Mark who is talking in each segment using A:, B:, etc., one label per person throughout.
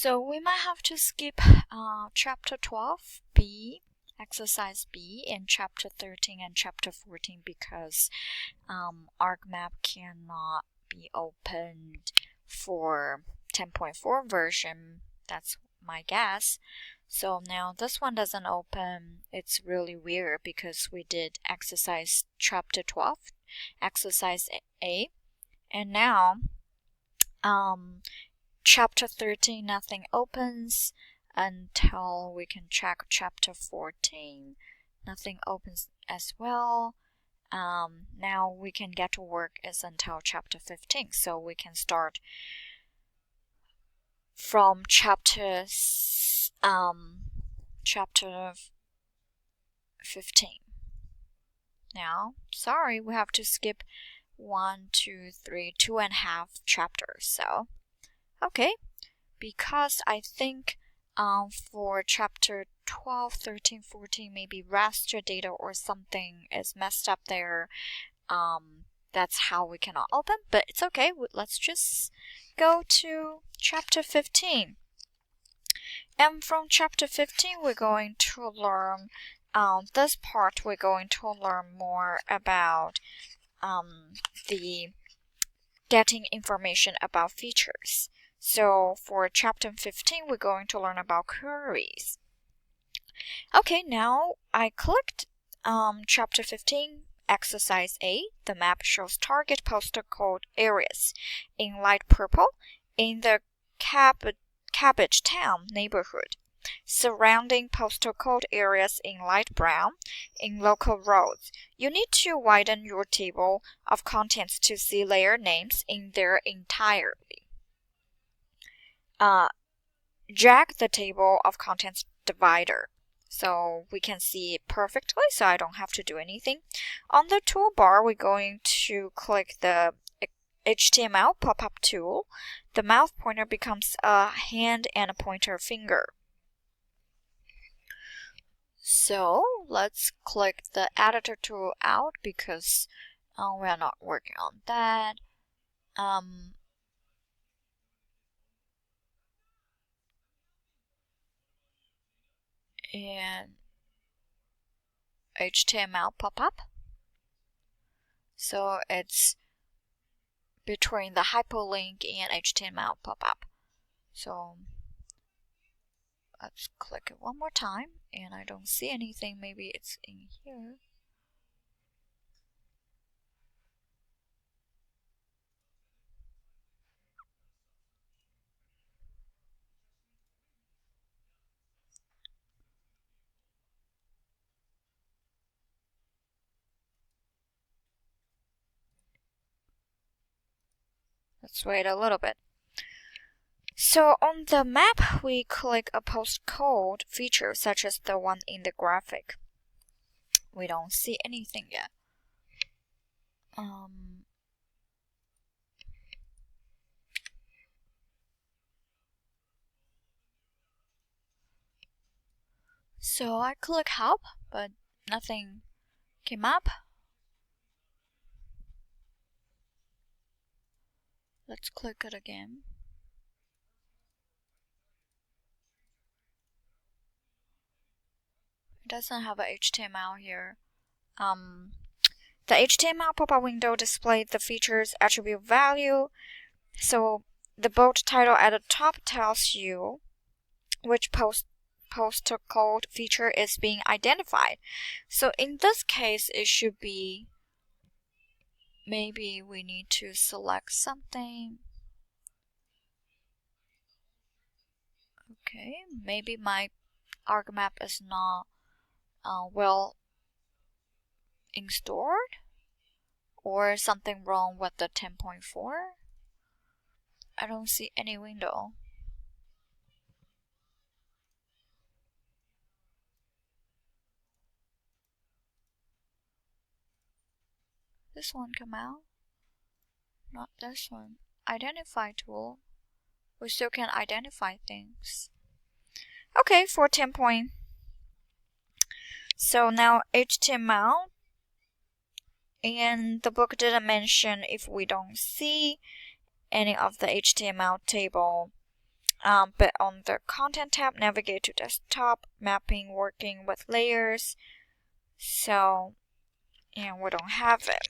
A: So we might have to skip chapter 12B, exercise B, and chapter 13 and chapter 14 because ArcMap cannot be opened for 10.4 version. That's my guess. So now this one doesn't open. It's really weird because we did exercise chapter 12, exercise A, and now chapter 13 nothing opens until we can check chapter 14. Nothing opens as well. Now we can get to work is until chapter 15, so we can start from chapter 15. Now, sorry, we have to skip 1, 2, 3, 2.5 chapters. So, okay, because I think for chapter 12, 13, 14, maybe raster data or something is messed up there. That's how we cannot open, but it's okay. Let's just go to chapter 15. And from chapter 15, we're going to learn, this part, we're going to learn more about the getting information about features. So for chapter 15, we're going to learn about queries. Okay, now I clicked chapter 15, exercise A. The map shows target postal code areas in light purple in the Cabbage Town neighborhood, surrounding postal code areas in light brown in local roads. You need to widen your table of contents to see layer names in their entirety. Drag the table of contents divider so we can see it perfectly, so I don't have to do anything. On the toolbar, we're going to click the HTML pop-up tool. The mouse pointer becomes a hand and a pointer finger. So let's click the editor tool out because we are not working on that. And HTML pop-up. So it's between the hyperlink and HTML pop-up. So let's click it one more time, and I don't see anything. Maybe it's in here. Let's wait a little bit. So on the map, we click a postcode feature such as the one in the graphic. We don't see anything yet. So I click help, but nothing came up. Let's click it again. It doesn't have a HTML here. The HTML pop-up window displays the feature's attribute value. So the bold title at the top tells you which postal code feature is being identified. So in this case, it should be, maybe we need to select something. Okay, maybe my ArcMap is not well installed, or something wrong with the 10.4. I don't see any window. This one come out? Not this one. Identify tool. We still can identify things. Okay, for 10 point. So now HTML, and the book didn't mention if we don't see any of the HTML table But on the Content tab, navigate to Desktop, Mapping, Working with Layers. So, and we don't have it.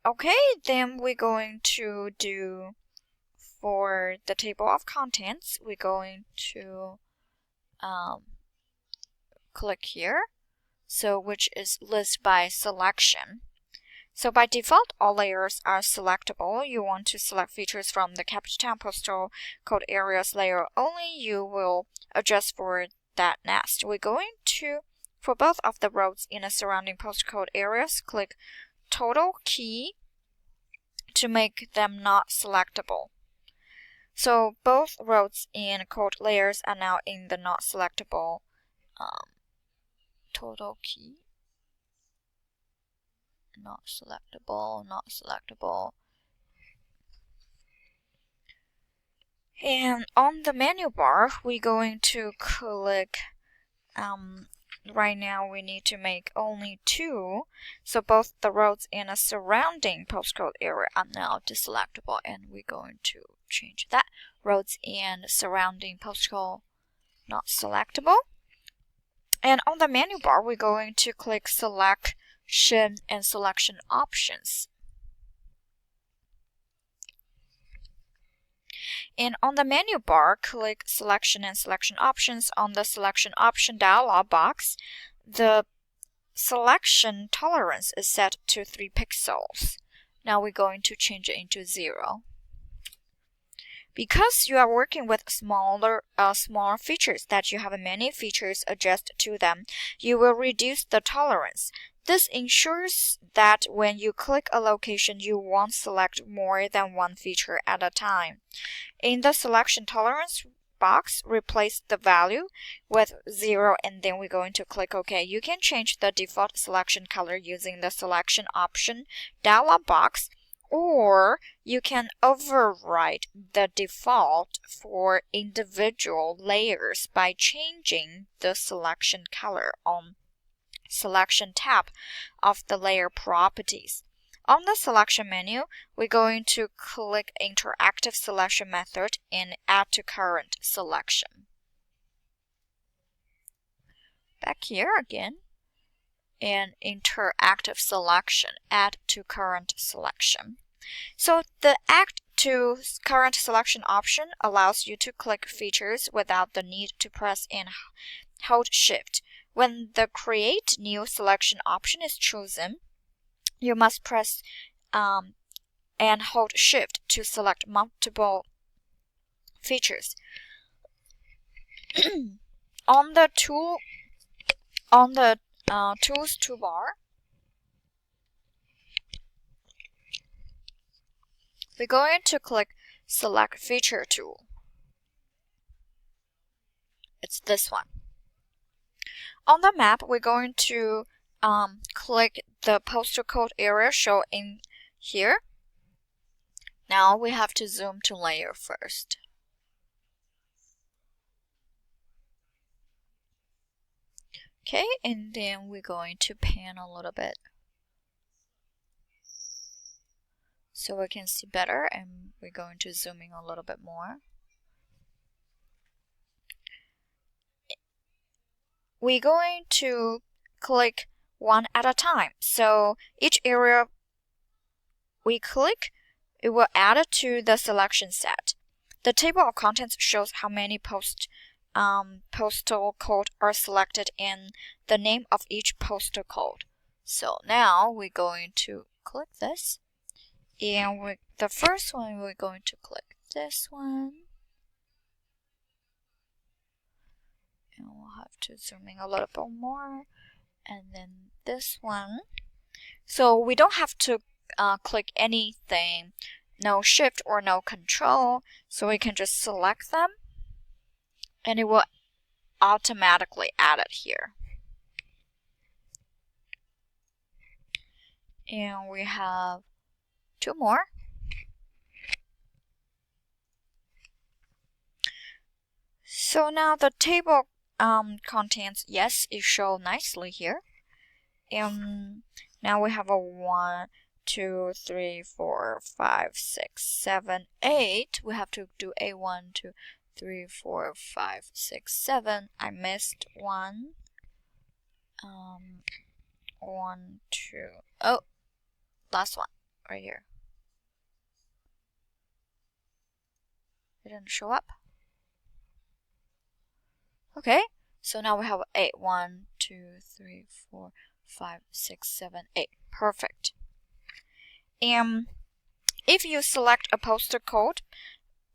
A: Okay, then we're going to do, for the table of contents, we're going to click here, so which is list by selection. So by default, all layers are selectable. You want to select features from the capital town postal code areas layer only. You will adjust for that next. We're going to, for both of the roads in the surrounding postcode areas, click total key to make them not selectable. So both roads in code layers are now in the not selectable total key. Not selectable, not selectable. And on the menu bar, we're going to click, right now we need to make only 2. So both the roads in a surrounding postcode area are now deselectable, and we're going to change that. Roads in surrounding postcode not selectable. And on the menu bar, we're going to click Selection and Selection Options. And on the menu bar, click Selection and Selection Options. On the Selection Option dialog box, the selection tolerance is set to 3 pixels. Now we're going to change it into 0. Because you are working with smaller features that you have many features adjusted to them, you will reduce the tolerance. This ensures that when you click a location, you won't select more than one feature at a time. In the selection tolerance box, replace the value with 0, and then we're going to click OK. You can change the default selection color using the selection option dialog box, or you can override the default for individual layers by changing the selection color on Selection tab of the layer properties. On the selection menu, we're going to click Interactive Selection Method and Add to Current Selection. Back here again, and Interactive Selection, Add to Current Selection. So the Add to Current Selection option allows you to click features without the need to press and hold Shift. When the Create New Selection option is chosen, you must press and hold Shift to select multiple features. On the Tools toolbar, we're going to click Select Feature Tool. It's this one. On the map, we're going to click the postal code area shown in here. Now we have to zoom to layer first. Okay, and then we're going to pan a little bit so we can see better, and we're going to zoom in a little bit more. We're going to click one at a time. So each area we click, it will add it to the selection set. The table of contents shows how many postal code are selected and the name of each postal code. So now we're going to click this, and the first one we're going to click this one. And we'll have to zoom in a little bit more, and then this one. So we don't have to click anything, no Shift or no Control, so we can just select them and it will automatically add it here. And we have 2 more. So now the table contents, yes, it shows nicely here. And now we have a 1, 2, 3, 4, 5, 6, 7, 8. We have to do A 1, 2, 3, 4, 5, 6, 7. I missed one. 1, 2. Oh, last one right here. It didn't show up. Okay, so now we have 8. 1, 2, 3, 4, 5, 6, 7, 8. Perfect. And if you select a postal code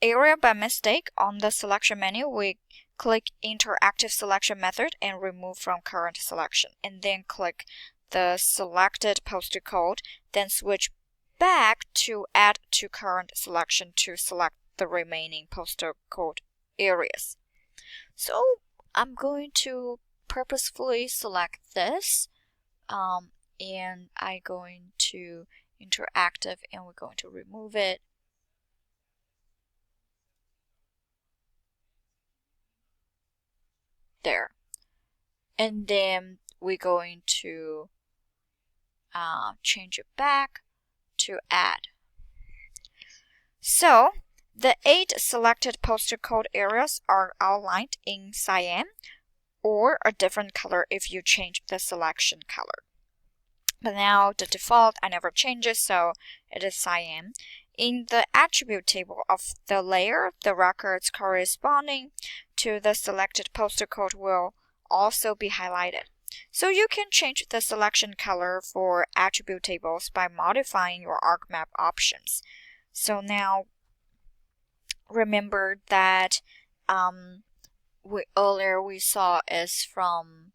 A: area by mistake on the selection menu, we click interactive selection method and remove from current selection, and then click the selected postal code, then switch back to add to current selection to select the remaining postal code areas. So I'm going to purposefully select this, and I'm going to interactive, and we're going to remove it. There. And then we're going to change it back to add. So the 8 selected postal code areas are outlined in cyan or a different color if you change the selection color. But now the default, I never change it, so it is cyan. In the attribute table of the layer, the records corresponding to the selected postal code will also be highlighted. So you can change the selection color for attribute tables by modifying your ArcMap options. So now remember that earlier we saw is from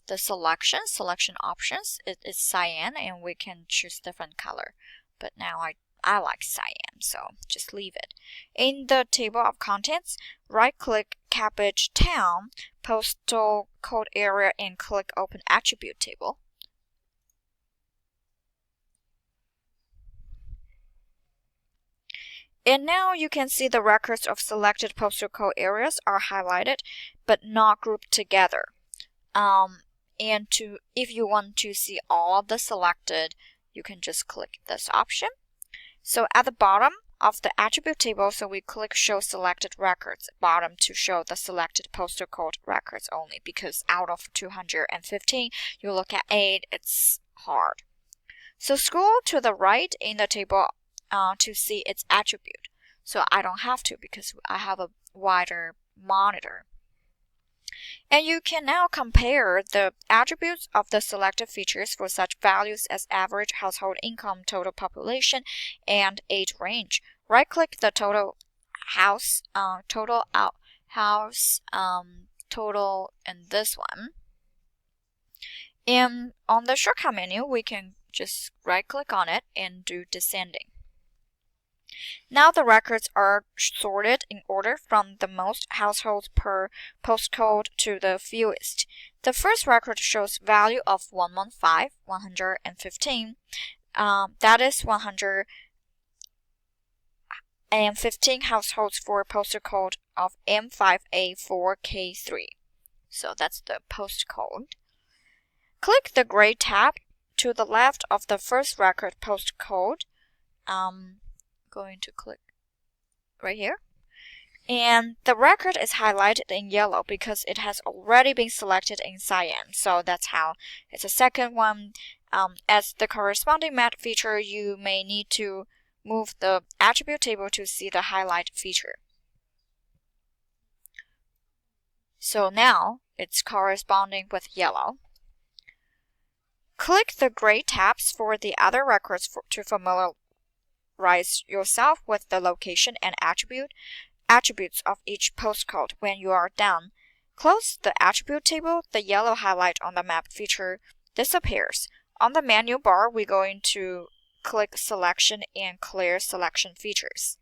A: the selection options. It is cyan, and we can choose different color. But now I like cyan, so just leave it. In the table of contents, right-click Cabbage Town postal code area and click Open Attribute Table. And now you can see the records of selected postal code areas are highlighted but not grouped together. And if you want to see all of the selected, you can just click this option. So at the bottom of the attribute table, so we click Show Selected Records bottom to show the selected postal code records only, because out of 215, you look at 8, it's hard. So scroll to the right in the table to see its attribute. So I don't have to because I have a wider monitor. And you can now compare the attributes of the selected features for such values as average household income, total population, and age range. Right-click the total house, total, and this one. And on the shortcut menu, we can just right-click on it and do descending. Now the records are sorted in order from the most households per postcode to the fewest. The first record shows value of 115. That is 115 households for postal code of M5A4K3. So that's the postcode. Click the gray tab to the left of the first record postcode. Going to click right here, and the record is highlighted in yellow because it has already been selected in cyan. So that's how it's a second one. As the corresponding map feature, you may need to move the attribute table to see the highlight feature. So now it's corresponding with yellow. Click the gray tabs for the other records to familiarize yourself with the location and attributes of each postcode. When you are done, close the attribute table. The yellow highlight on the map feature disappears. On the menu bar, we're going to click Selection and Clear Selection Features.